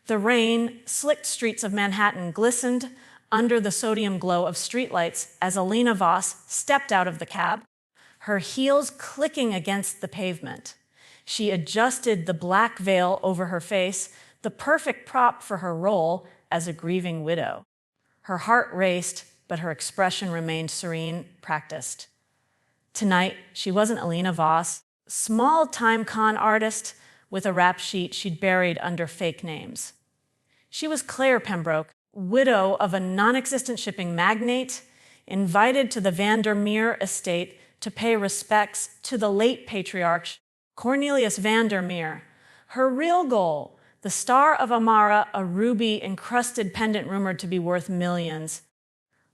The rain-slicked streets of Manhattan glistened under the sodium glow of streetlights as Elena Voss stepped out of the cab, her heels clicking against the pavement. She adjusted the black veil over her face, the perfect prop for her role as a grieving widow. Her heart raced, but her expression remained serene, practiced. Tonight, she wasn't Elena Voss, small-time con artist with a rap sheet she'd buried under fake names. She was Claire Pembroke, widow of a non-existent shipping magnate, invited to the Vandermeer estate to pay respects to the late patriarch, Cornelius Vandermeer. Her real goal, the Star of Amara, a ruby-encrusted pendant rumored to be worth millions,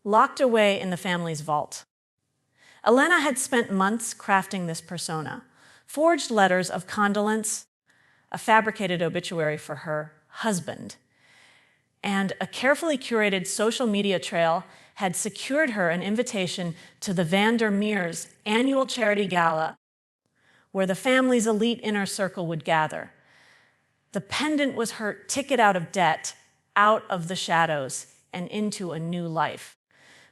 locked away in the family's vault. Elena had spent months crafting this persona, forged letters of condolence, a fabricated obituary for her husband, and a carefully curated social media trail had secured her an invitation to the Vandermeers' annual charity gala, where the family's elite inner circle would gather. The pendant was her ticket out of debt, out of the shadows, and into a new life.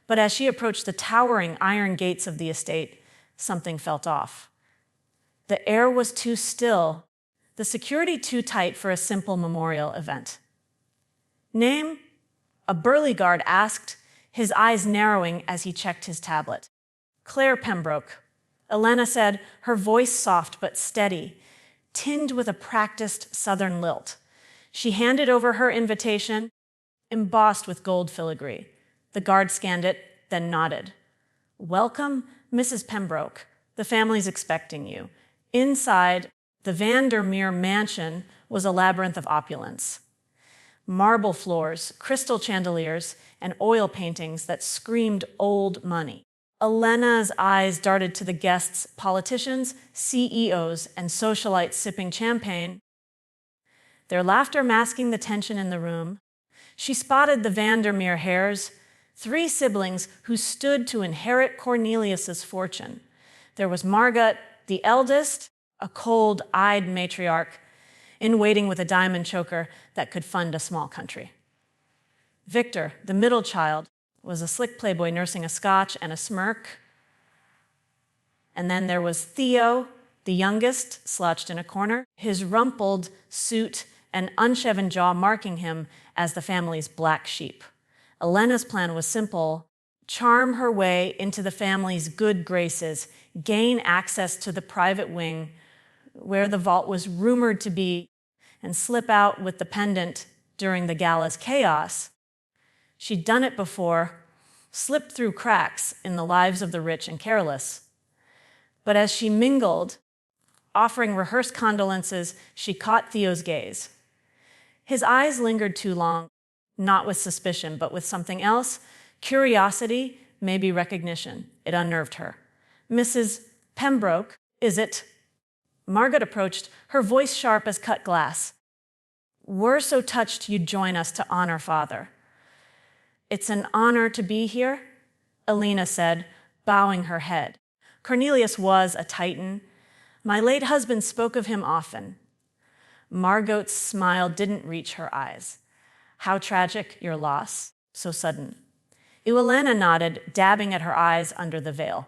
But as she approached the towering iron gates of the estate, something felt off. The air was too still, the security too tight for a simple memorial event. Name? A burly guard asked, his eyes narrowing as he checked his tablet. Claire Pembroke. Elena said, her voice soft but steady, tinged with a practiced southern lilt. She handed over her invitation, embossed with gold filigree. The guard scanned it, then nodded. Welcome, Mrs. Pembroke. The family's expecting you. Inside, the Vandermeer mansion was a labyrinth of opulence. Marble floors, crystal chandeliers, and oil paintings that screamed old money. Elena's eyes darted to the guests, politicians, CEOs, and socialites sipping champagne, their laughter masking the tension in the room. She spotted the Vandermeer heirs, 3 siblings who stood to inherit Cornelius's fortune. There was Margot, the eldest, a cold-eyed matriarch, in waiting with a diamond choker that could fund a small country. Victor, the middle child, was a slick playboy nursing a scotch and a smirk. And then there was Theo, the youngest, slouched in a corner, his rumpled suit and unshaven jaw marking him as the family's black sheep. Elena's plan was simple: charm her way into the family's good graces, gain access to the private wing where the vault was rumored to be, and slip out with the pendant during the gala's chaos. She'd done it before, slipped through cracks in the lives of the rich and careless. But as she mingled, offering rehearsed condolences, she caught Theo's gaze. His eyes lingered too long, not with suspicion, but with something else, curiosity, maybe recognition. It unnerved her. Mrs. Pembroke, is it? Margot approached, her voice sharp as cut glass. We're so touched you'd join us to honor Father. It's an honor to be here, Elena said, bowing her head. Cornelius was a titan. My late husband spoke of him often. Margot's smile didn't reach her eyes. How tragic your loss, so sudden. Elena nodded, dabbing at her eyes under the veil.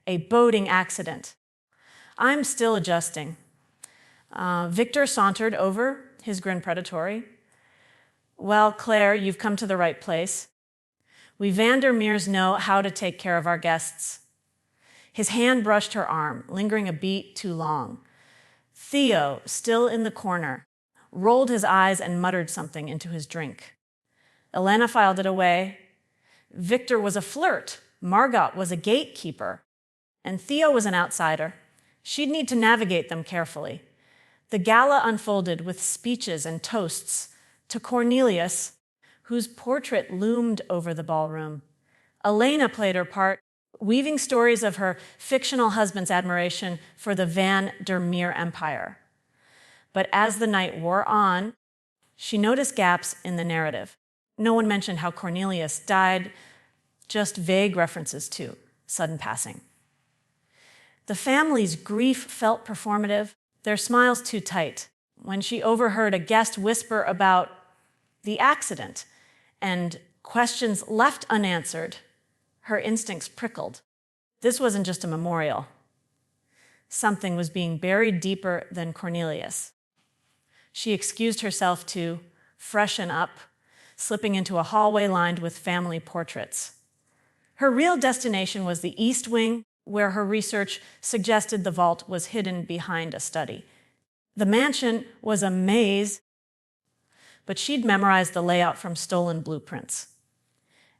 A boating accident. I'm still adjusting. Victor sauntered over, his grin predatory. Well, Claire, you've come to the right place. We Vandermeers know how to take care of our guests. His hand brushed her arm, lingering a beat too long. Theo, still in the corner, rolled his eyes and muttered something into his drink. Elena filed it away. Victor was a flirt. Margot was a gatekeeper. And Theo was an outsider. She'd need to navigate them carefully. The gala unfolded with speeches and toasts to Cornelius, whose portrait loomed over the ballroom. Elena played her part, weaving stories of her fictional husband's admiration for the Vandermeer Empire. But as the night wore on, she noticed gaps in the narrative. No one mentioned how Cornelius died, just vague references to sudden passing. The family's grief felt performative, their smiles too tight. when she overheard a guest whisper about the accident and questions left unanswered, her instincts prickled. This wasn't just a memorial. Something was being buried deeper than Cornelius. She excused herself to freshen up, slipping into a hallway lined with family portraits. Her real destination was the East Wing, where her research suggested the vault was hidden behind a study. The mansion was a maze, but she'd memorized the layout from stolen blueprints.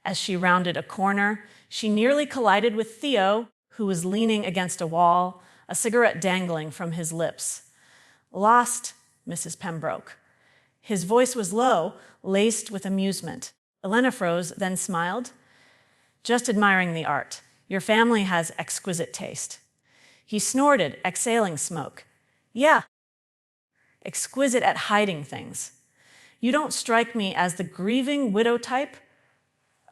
As she rounded a corner, she nearly collided with Theo, who was leaning against a wall, a cigarette dangling from his lips. "Lost, Mrs. Pembroke." His voice was low, laced with amusement. Elena froze, then smiled. "Just admiring the art. Your family has exquisite taste." He snorted, exhaling smoke. "Yeah, exquisite at hiding things. You don't strike me as the grieving widow type."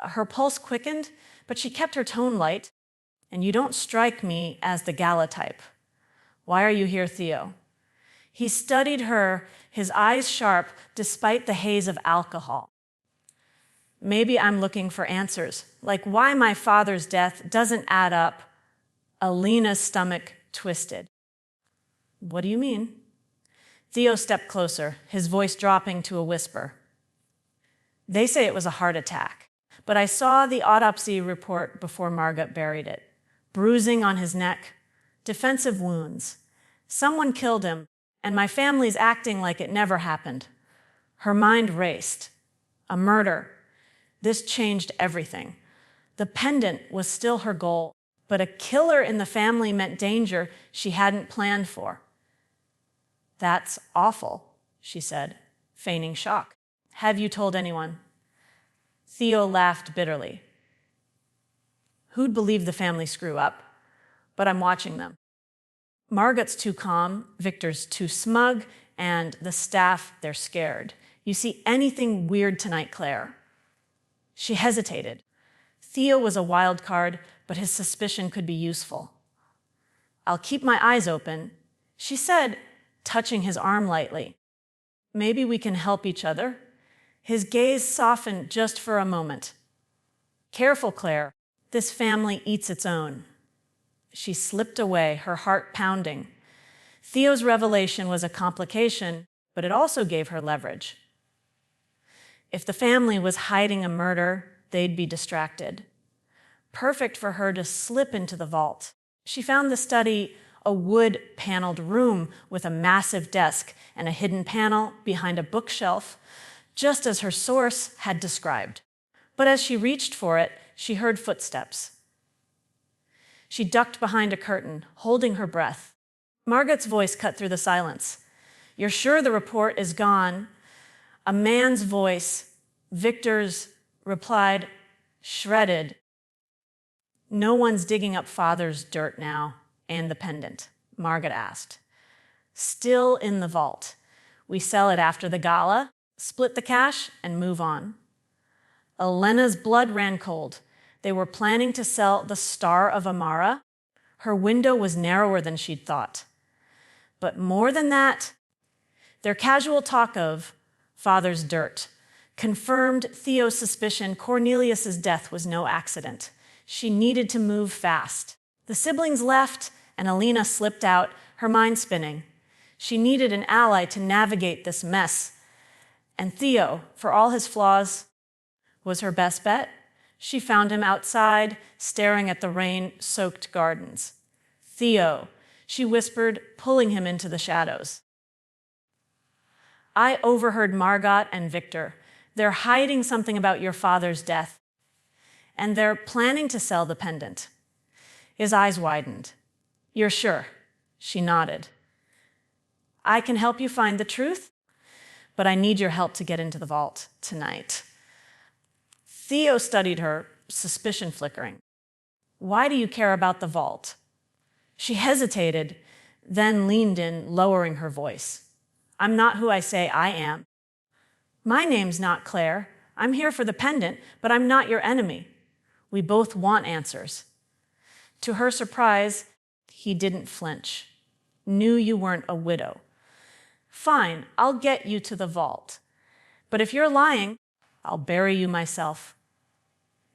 Her pulse quickened, but she kept her tone light. "And you don't strike me as the gala type. Why are you here, Theo?" He studied her, his eyes sharp despite the haze of alcohol. "Maybe I'm looking for answers, like why my father's death doesn't add up." Elena's stomach twisted. "What do you mean?" Theo stepped closer, his voice dropping to a whisper. "They say it was a heart attack, but I saw the autopsy report before Margot buried it. Bruising on his neck, defensive wounds. Someone killed him, and my family's acting like it never happened." Her mind raced. A murder. This changed everything. The pendant was still her goal, but a killer in the family meant danger she hadn't planned for. "That's awful," she said, feigning shock. "Have you told anyone?" Theo laughed bitterly. "Who'd believe the family screw up? But I'm watching them. Margot's too calm, Victor's too smug, and the staff, they're scared. You see anything weird tonight, Claire?" She hesitated. Theo was a wild card, but his suspicion could be useful. "I'll keep my eyes open," she said, touching his arm lightly. "Maybe we can help each other." His gaze softened just for a moment. "Careful, Claire. This family eats its own." She slipped away, her heart pounding. Theo's revelation was a complication, but it also gave her leverage. If the family was hiding a murder, they'd be distracted. Perfect for her to slip into the vault. She found the study a wood-paneled room with a massive desk and a hidden panel behind a bookshelf, just as her source had described. But as she reached for it, she heard footsteps. She ducked behind a curtain, holding her breath. Margot's voice cut through the silence. "You're sure the report is gone?" A man's voice, Victor's, replied, shredded. "No one's digging up father's dirt now, and the pendant," Margot asked. "Still in the vault. We sell it after the gala, split the cash, and move on." Elena's blood ran cold. They were planning to sell the Star of Amara. Her window was narrower than she'd thought. But more than that, their casual talk of father's dirt confirmed Theo's suspicion Cornelius's death was no accident. She needed to move fast. The siblings left, and Elena slipped out, her mind spinning. She needed an ally to navigate this mess. And Theo, for all his flaws, was her best bet. She found him outside, staring at the rain-soaked gardens. "Theo," she whispered, pulling him into the shadows. "I overheard Margot and Victor. They're hiding something about your father's death, and they're planning to sell the pendant." His eyes widened. "You're sure?" She nodded. "I can help you find the truth, but I need your help to get into the vault tonight." Theo studied her, suspicion flickering. "Why do you care about the vault?" She hesitated, then leaned in, lowering her voice. "I'm not who I say I am. My name's not Claire. I'm here for the pendant, but I'm not your enemy. We both want answers." To her surprise, he didn't flinch. "Knew you weren't a widow. Fine, I'll get you to the vault. But if you're lying, I'll bury you myself.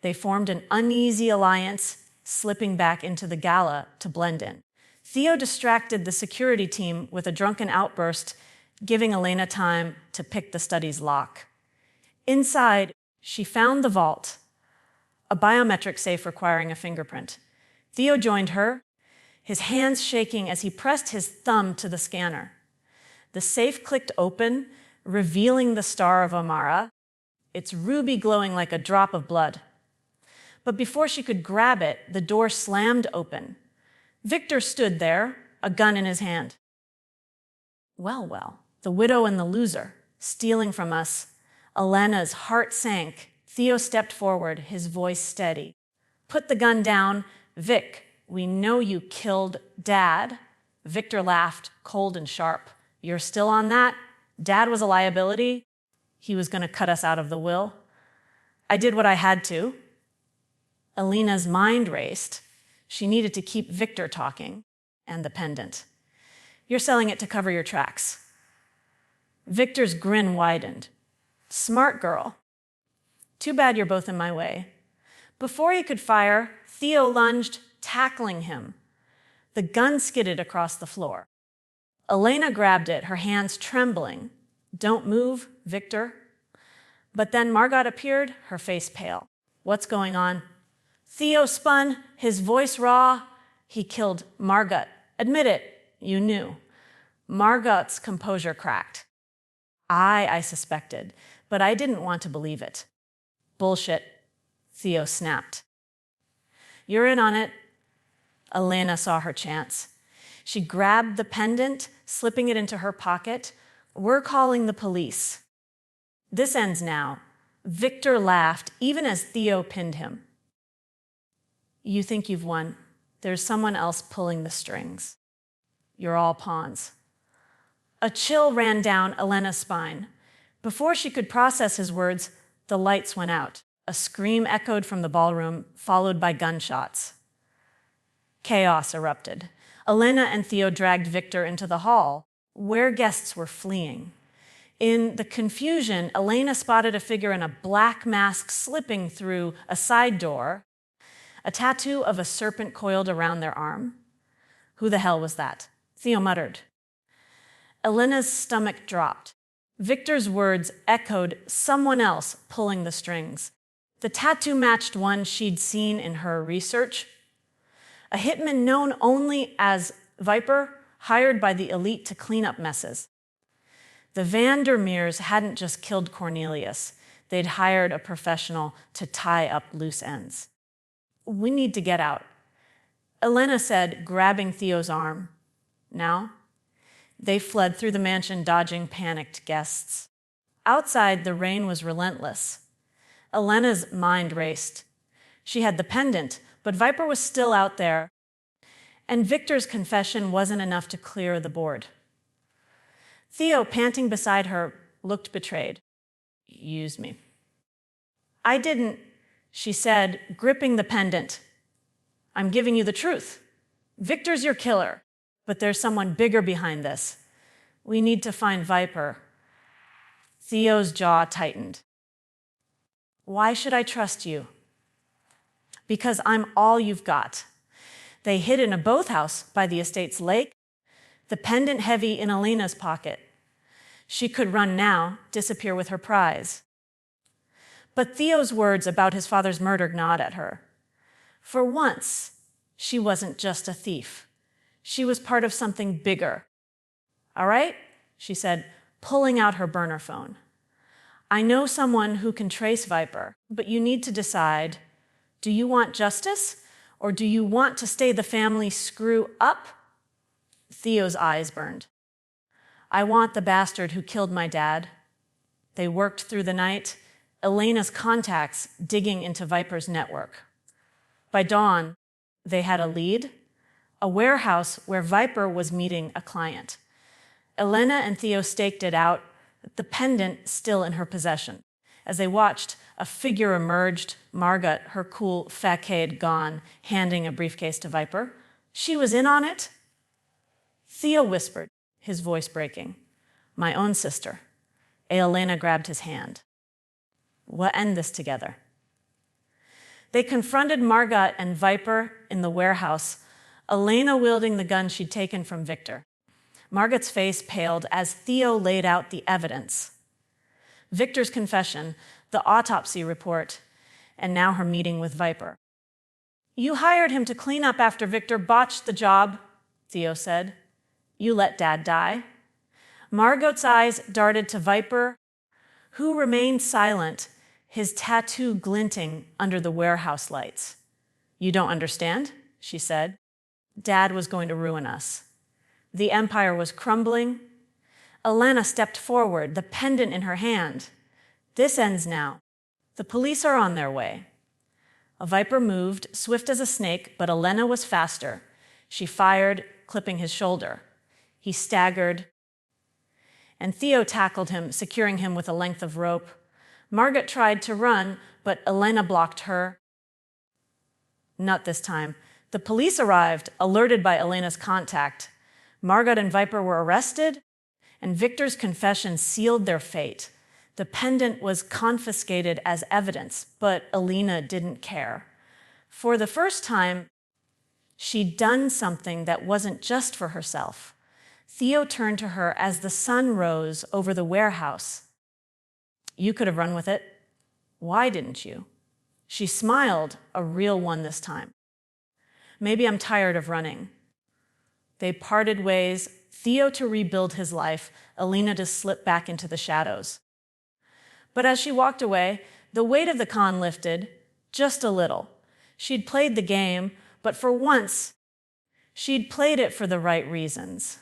They formed an uneasy alliance, slipping back into the gala to blend in. Theo distracted the security team with a drunken outburst, giving Elena time to pick the study's lock. Inside, she found the vault, a biometric safe requiring a fingerprint. Theo joined her, his hands shaking as he pressed his thumb to the scanner. The safe clicked open, revealing the Star of Amara, its ruby glowing like a drop of blood. But before she could grab it, the door slammed open. Victor stood there, a gun in his hand. Well, the widow and the loser, stealing from us. Elena's heart sank. Theo stepped forward, his voice steady. Put the gun down. Vic, we know you killed Dad. Victor laughed, cold and sharp. You're still on that? Dad was a liability. He was going to cut us out of the will. I did what I had to. Elena's mind raced. She needed to keep Victor talking, and the pendant. You're selling it to cover your tracks. Victor's grin widened. Smart girl. Too bad you're both in my way. Before he could fire, Theo lunged, tackling him. The gun skidded across the floor. Elena grabbed it, her hands trembling. Don't move, Victor. But then Margot appeared, her face pale. What's going on? Theo spun, his voice raw. He killed Margot. Admit it, you knew. Margot's composure cracked. I suspected, but I didn't want to believe it. Bullshit, Theo snapped. You're in on it. Elena saw her chance. She grabbed the pendant, slipping it into her pocket. We're calling the police. This ends now. Victor laughed, even as Theo pinned him. You think you've won. There's someone else pulling the strings. You're all pawns. A chill ran down Elena's spine. Before she could process his words, the lights went out. A scream echoed from the ballroom, followed by gunshots. Chaos erupted. Elena and Theo dragged Victor into the hall, where guests were fleeing. In the confusion, Elena spotted a figure in a black mask slipping through a side door, a tattoo of a serpent coiled around their arm. Who the hell was that? Theo muttered. Elena's stomach dropped. Victor's words echoed someone else pulling the strings. The tattoo matched one she'd seen in her research. A hitman known only as Viper, hired by the elite to clean up messes. The Vandermeers hadn't just killed Cornelius. They'd hired a professional to tie up loose ends. We need to get out, Elena said, grabbing Theo's arm. Now? They fled through the mansion, dodging panicked guests. Outside, the rain was relentless. Elena's mind raced. She had the pendant, but Viper was still out there, and Victor's confession wasn't enough to clear the board. Theo, panting beside her, looked betrayed. Use me. I didn't, she said, gripping the pendant. I'm giving you the truth. Victor's your killer, but there's someone bigger behind this. We need to find Viper. Theo's jaw tightened. Why should I trust you? Because I'm all you've got. They hid in a boathouse by the estate's lake, the pendant heavy in Elena's pocket. She could run now, disappear with her prize. But Theo's words about his father's murder gnawed at her. For once, she wasn't just a thief. She was part of something bigger. All right, she said, pulling out her burner phone. I know someone who can trace Viper, but you need to decide, do you want justice or do you want to stay the family screw up? Theo's eyes burned. I want the bastard who killed my dad. They worked through the night, Elena's contacts digging into Viper's network. By dawn, they had a lead, a warehouse where Viper was meeting a client. Elena and Theo staked it out, the pendant still in her possession. As they watched, a figure emerged, Margot, her cool facade gone, handing a briefcase to Viper. She was in on it? Theo whispered, his voice breaking. My own sister. Elena grabbed his hand. We'll end this together. They confronted Margot and Viper in the warehouse, Elena wielding the gun she'd taken from Victor. Margot's face paled as Theo laid out the evidence. Victor's confession, the autopsy report, and now her meeting with Viper. You hired him to clean up after Victor botched the job, Theo said. You let Dad die. Margot's eyes darted to Viper, who remained silent, his tattoo glinting under the warehouse lights. You don't understand, she said. Dad was going to ruin us. The empire was crumbling. Elena stepped forward, the pendant in her hand. This ends now. The police are on their way. A Viper moved, swift as a snake, but Elena was faster. She fired, clipping his shoulder. He staggered, and Theo tackled him, securing him with a length of rope. Margot tried to run, but Elena blocked her. Not this time. The police arrived, alerted by Elena's contact. Margot and Viper were arrested, and Victor's confession sealed their fate. The pendant was confiscated as evidence, but Elena didn't care. For the first time, she'd done something that wasn't just for herself. Theo turned to her as the sun rose over the warehouse. You could have run with it. Why didn't you? She smiled, a real one this time. Maybe I'm tired of running. They parted ways, Theo to rebuild his life, Elena to slip back into the shadows. But as she walked away, the weight of the con lifted, just a little. She'd played the game, but for once, she'd played it for the right reasons.